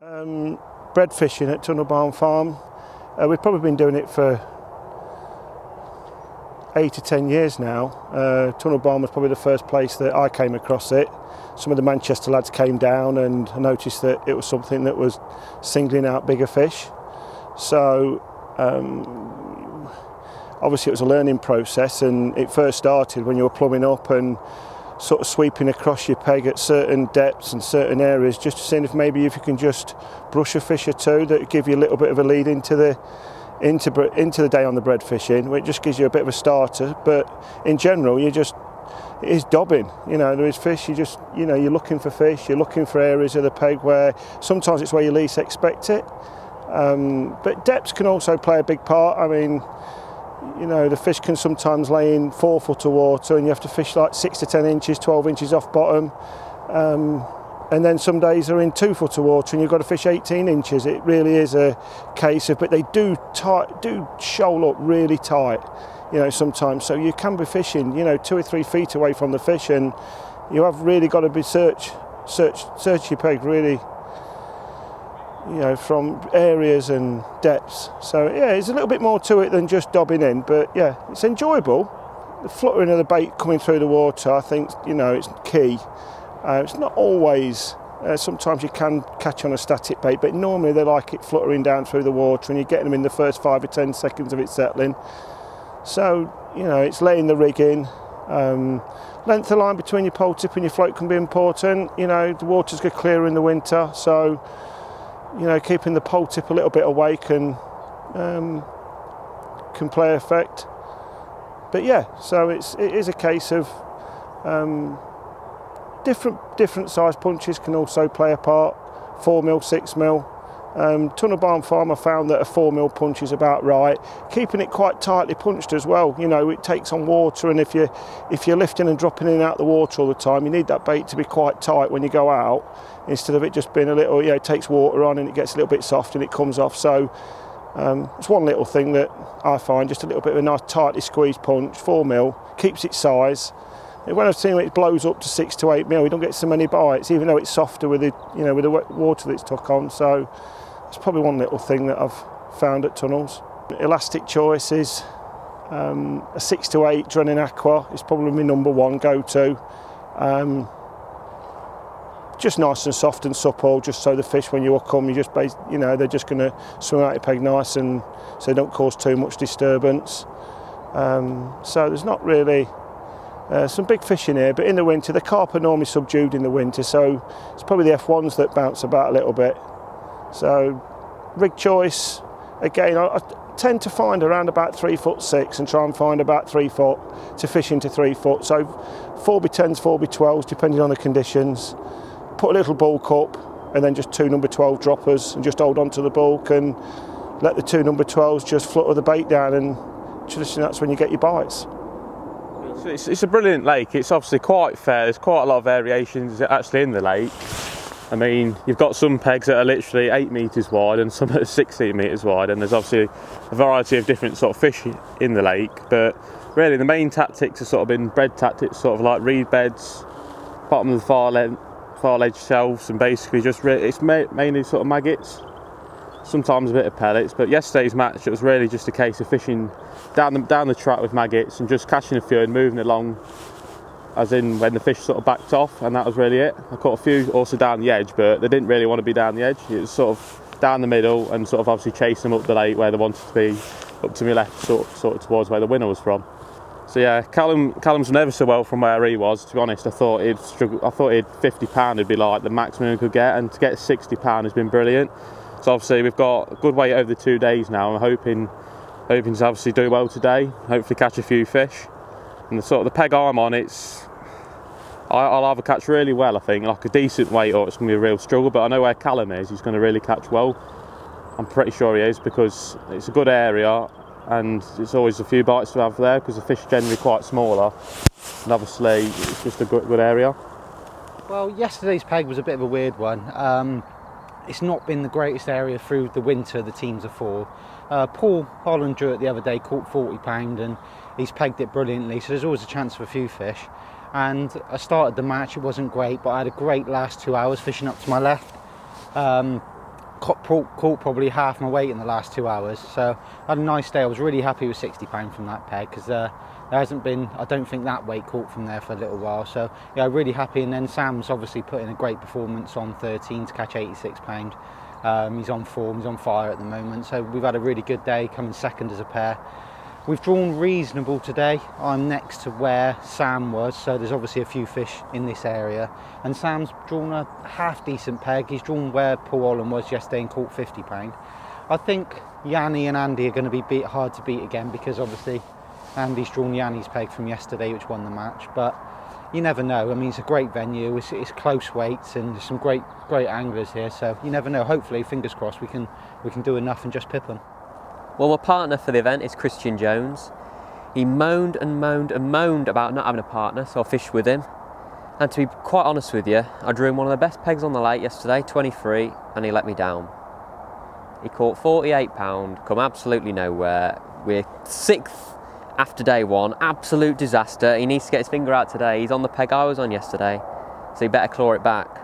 Bread fishing at Tunnel Barn Farm. We've probably been doing it for 8 to 10 years now. Tunnel Barn was probably the first place that I came across it. Some of the Manchester lads came down and I noticed that it was something that was singling out bigger fish. So obviously it was a learning process, and it first started when you were plumbing up and sort of sweeping across your peg at certain depths and certain areas, just to see if maybe if you can just brush a fish or two that give you a little bit of a lead into the day on the bread fishing, which just gives you a bit of a starter. But in general, it is dobbing. You know, there is fish. You're looking for fish. You're looking for areas of the peg where sometimes it's where you least expect it. But depths can also play a big part. I mean, you know, the fish can sometimes lay in 4 foot of water and you have to fish like 6 to 10 inches, 12 inches off bottom. And then some days are in 2 foot of water and you've got to fish 18 inches. It really is a case of, but they do shoal up really tight, you know, sometimes. So you can be fishing, you know, 2 or 3 feet away from the fish, and you have really got to be search your peg really, you know, from areas and depths. So yeah, there's a little bit more to it than just dobbing in, but yeah, it's enjoyable. The fluttering of the bait coming through the water, I think, you know, it's key. It's not always, sometimes you can catch on a static bait, but normally they like it fluttering down through the water and you're getting them in the first 5 or 10 seconds of it settling. So, you know, it's laying the rig in. Length of line between your pole tip and your float can be important. You know, the waters get clearer in the winter, so, you know, keeping the pole tip a little bit awake can play effect. But yeah, so it is a case of different size punches can also play a part. 4mm, 6mm. Tunnel Barn Farm, I found that a 4mm punch is about right. Keeping it quite tightly punched as well. You know, it takes on water, and if you're lifting and dropping in and out the water all the time, you need that bait to be quite tight when you go out, instead of it just being a little, you know, it takes water on and it gets a little bit soft and it comes off. So it's one little thing that I find, just a little bit of a nice tightly squeezed punch. 4mm keeps its size. When I've seen it blows up to 6 to 8mm, we don't get so many bites, even though it's softer with the, you know, with the water that's took on. So it's probably one little thing that I've found at tunnels. Elastic choices, a 6 to 8 Drennan Aqua is probably my #1 go-to. Just nice and soft and supple, just so the fish, when you hook them, you know, they're just going to swim out your peg nice, and so they don't cause too much disturbance. So there's not really some big fish in here, but in the winter the carp are normally subdued in the winter, so it's probably the F1s that bounce about a little bit. So rig choice, again, I tend to find around about 3'6" and try and find about 3 foot to fish into 3 foot. So 4x10s, 4x12s, depending on the conditions. Put a little bulk up and then just 2 #12 droppers and just hold on to the bulk and let the 2 #12s just flutter the bait down, and just, that's when you get your bites. It's a brilliant lake. It's obviously quite fair. There's quite a lot of variations actually in the lake. I mean, you've got some pegs that are literally 8 metres wide and some that are 16 metres wide, and there's obviously a variety of different sort of fish in the lake. But really the main tactics have sort of been bread tactics, sort of like reed beds, bottom of the far ledge shelves, and basically just it's mainly sort of maggots, sometimes a bit of pellets. But yesterday's match, it was really just a case of fishing down the track with maggots and just catching a few and moving along, as in when the fish sort of backed off, and that was really it. I caught a few also down the edge, but they didn't really want to be down the edge. It was sort of down the middle and sort of obviously chasing them up the lake where they wanted to be, up to my left, sort of towards where the winner was from. So yeah, Callum's never so well from where he was. To be honest, I thought he'd 50 pound would be like the maximum he could get, and to get 60 pound has been brilliant. So obviously we've got a good weight over the 2 days now. I'm hoping to obviously do well today, hopefully catch a few fish. And the sort of the peg I'm on, I'll either catch really well, I think, like a decent weight, or it's going to be a real struggle. But I know where Callum is, he's going to really catch well. I'm pretty sure he is, because it's a good area and it's always a few bites to have there, because the fish are generally quite smaller, and obviously it's just a good area. Well, yesterday's peg was a bit of a weird one. It's not been the greatest area through the winter, the teams of 4. Paul Holland drew it the other day, caught 40 pound, and he's pegged it brilliantly, so there's always a chance for a few fish. And I started the match, it wasn't great, but I had a great last 2 hours fishing up to my left. caught probably half my weight in the last 2 hours, so I had a nice day. I was really happy with £60 from that peg, because there hasn't been, I don't think, that weight caught from there for a little while. So yeah, really happy. And then Sam's obviously put in a great performance on 13 to catch £86. He's on form, he's on fire at the moment, so we've had a really good day, coming second as a pair. We've drawn reasonable today. I'm next to where Sam was, so there's obviously a few fish in this area, and Sam's drawn a half decent peg. He's drawn where Paul Holland was yesterday and caught £50. I think Yanni and Andy are going to be hard to beat again, because obviously Andy's drawn Yanni's peg from yesterday, which won the match, but you never know. I mean, it's a great venue, it's close weights, and there's some great anglers here, so you never know. Hopefully, fingers crossed, we can do enough and just pip them. Well, my partner for the event is Christian Jones. He moaned and moaned and moaned about not having a partner, so I fished with him. And to be quite honest with you, I drew him one of the best pegs on the lake yesterday, 23, and he let me down. He caught £48, come absolutely nowhere. We're 6th after day one, absolute disaster. He needs to get his finger out today. He's on the peg I was on yesterday, so he better claw it back.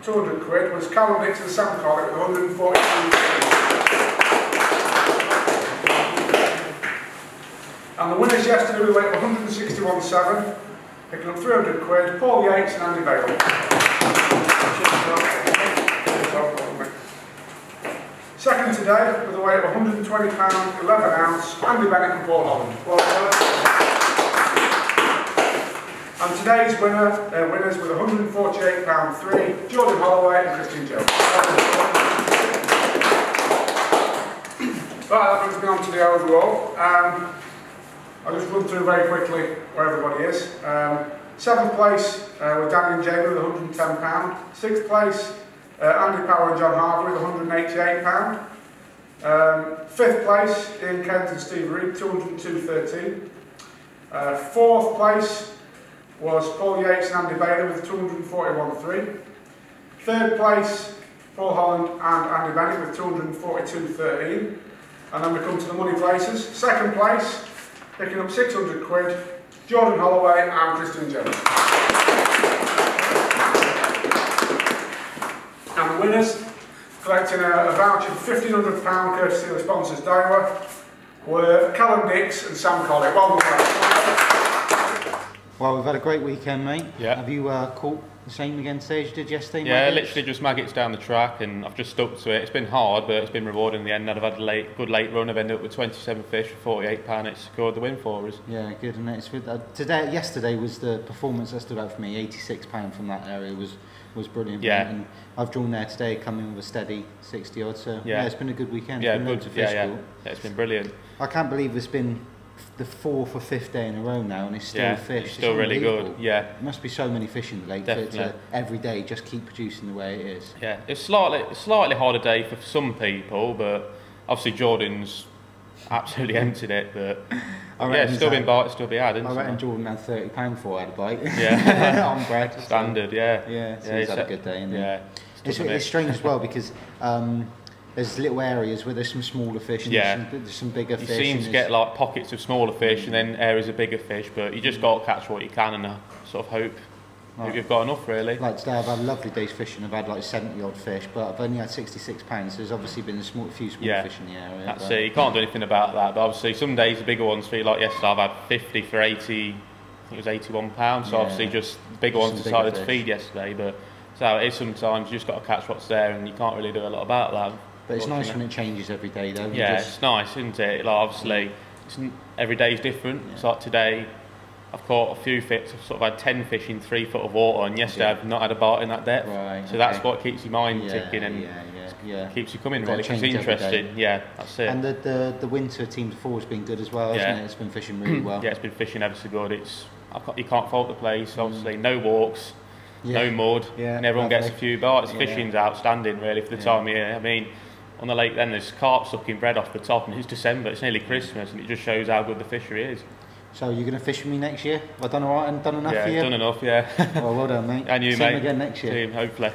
£200 was Callum Dicks and Sam Collett with 142. And the winners yesterday we went 161.7, picking up £300, Paul Yates and Andy Bennett. Second today today with a weight of £120, 11 ounce, Andy Bennett and Paul Holland. Well done. And today's winners with £148.3, Jordan Holloway and Christian Jones. Right, that brings me on to the overall. I'll just run through very quickly where everybody is. 7th place with Danny and Jamie with £110. 6th place, Andy Power and John Harvey with £188. 5th place, Ian Kent and Steve Reed, £202.13. 4th place was Paul Yates and Andy Bailey with £241.3. 3rd place, Paul Holland and Andy Bennett with £242.13. And then we come to the money places. 2nd place, picking up £600, Jordan Holloway and Christian Jones. And the winners, collecting a voucher for £1,500 courtesy of the sponsors Daiwa, were Callum Dicks and Sam Collett. Well done. Well, we've had a great weekend, mate. Yeah. Have you caught the same again today as you did yesterday? Yeah, literally just maggots down the track, and I've just stuck to it. It's been hard, but it's been rewarding in the end. I've had a good late run. I've ended up with 27 fish for £48. It's secured the win for us. Yeah, good. And it's with yesterday was the performance that stood out for me. £86 from that area was brilliant. Yeah. And I've drawn there today, coming with a steady 60 odd. So yeah, it's been a good weekend. Yeah, it's been good. Yeah, it's been brilliant. I can't believe it's been the 4th or 5th day in a row now, and it's still fish. It's still really good. Yeah, there must be so many fish in the lake for it to every day just keep producing the way it is. Yeah, it's slightly harder day for some people, but obviously Jordan's absolutely emptied it. But yeah, it's still been bites, still be had. I reckon Jordan had £30 for had a bite. Yeah, on bread. Standard. Yeah. Yeah, so he's had a good day. Yeah, it's strange as well because. There's little areas where there's some smaller fish and there's some bigger fish. You seem to get like pockets of smaller fish and then areas of bigger fish, but you just got to catch what you can and sort of hope you've got enough, really. Like today I've had a lovely day's fishing. I've had like 70 odd fish, but I've only had £66, so there's obviously been a few small fish in the area. That's it, you can't do anything about that, but obviously some days the bigger ones feel like yesterday I've had 50 for 80, I think it was £81, so obviously just the bigger ones decided to feed yesterday, but so it is sometimes you just got to catch what's there and you can't really do a lot about that. But it's nice when it changes every day, though. Yeah, it's nice, isn't it? Like obviously, every day is different. It's like today, I've caught a few fish. I've sort of had 10 fish in 3 foot of water, and yesterday I've not had a bite in that depth. Right, so that's what keeps your mind ticking and keeps you coming. Really, it's interesting. Yeah, that's it. And the winter team before has been good as well, hasn't it? It's been fishing really well. Yeah, it's been fishing ever so good. You can't fault the place. Obviously, no walks. No mud, and everyone gets a few bites. Fishing's outstanding, really, for the time of year. I mean, on the lake then there's carp sucking bread off the top, and it's December, it's nearly Christmas, and it just shows how good the fishery is. So you're going to fish with me next year? Have I done all right and done enough for you? Yeah, done enough, yeah. Well done, mate. And you, See mate. you again next year. See you, hopefully.